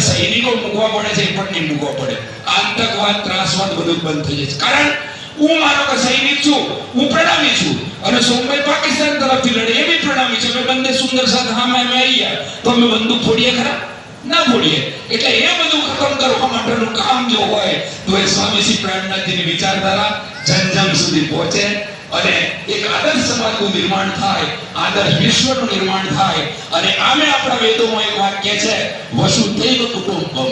જ્યાં સૈનિકો મૂકવા પડે છે એ પણ નહીં મૂકવા પડે. આતંકવાદ, ત્રાસવાદ બધું જ બંધ થઈ જશે. કારણ હું માનો કે સૈનિક છું, હું પ્રણામી છું, અને સોમભાઈ પાકિસ્તાન તરફથી લડે એ બી પ્રણામી છે. અમે બંને સુંદર સાથે હામે મેળ્યા તો અમે બંદૂક ફોડીએ ખરા? ના ફોડીએ. એટલે એ બધું ખતમ કરવા માટેનું કામ જો હોય તો એ સ્વામી શ્રી પ્રાણનાથજીની વિચારધારા જન જન સુધી પહોંચે અને એક આદર્શ સમાજનું નિર્માણ થાય, આદર્શ વિશ્વનું નિર્માણ થાય. અને આમે આપણા વેદોમાં એક વાક્ય છે, વસુધૈવ કુટુંબકમ,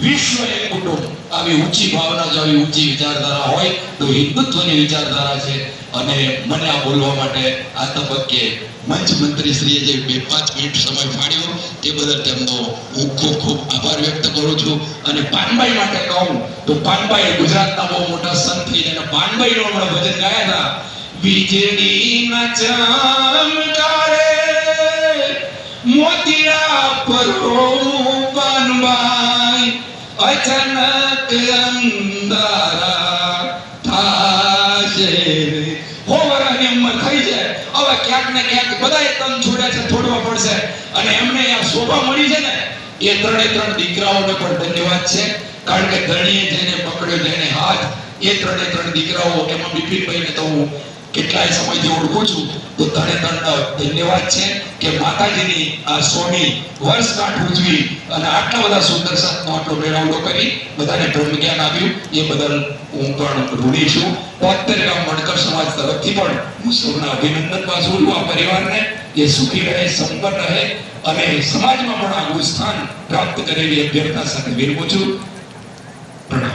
વિશ્વ એક કુટુંબ. આવી ઊંચી ભાવના, જો આવી ઊંચી વિચારધારા હોય તો હિન્દુત્વની વિચારધારા છે. અને મને આ બોલવા માટે આ તબક્કે મંચ મંત્રીશ્રીએ જે 2-5 મિનિટ સમય ફાળ્યો તે બદલ તેમનો હું ખૂબ ખૂબ આભાર વ્યક્ત કરું છું. અને પાનબાઈ માટે કહું તો પાનબાઈ ગુજરાતના બહુ મોટા સંત થઈને પાનબાઈનું હમણાં ભજન ગાયા હતા. વીજળીના ચમકારે મોતિયા પરો પાનબાઈ, અચાનક અંધારા થાશે. હોવરાની ઉંમર થઈ જાય, હવે ક્યાંક ને ક્યાંક બધાએ તન છોડ્યા છે, છોડવા પડશે. અને એમને આ શોભા મળી છે ને, એ 3 દીકરાઓને પણ ધન્યવાદ છે. કારણ કે ધણીએ જેને પકડ્યો જેને હાથ, એ 3 દીકરાઓ, એમાં બિપિનભાઈને તો હું કેટલાય સમયથી ઓળખું છું, તો 3 ધન્યવાદ છે કે માતાજીની આ 100મી વર્ષગાંઠ ઉજવી અને આટલા બધા સુંદર સંતનો આટલો મેળાવડો કરી બધાને બ્રહ્મ જ્ઞાન આપ્યું, એ બદલ હું પણ ઋણી છું. 73 ગામ મણકર સમાજ તરફથી પણ હું સૌના અભિનંદન પાછું છું. આ પરિવારને એ સુખી રહે, સંપન્ન રહે અને સમાજમાં પણ આગવું સ્થાન પ્રાપ્ત કરેલી અભ્યર્થના સાથે વિરમું છું. પ્રણામ.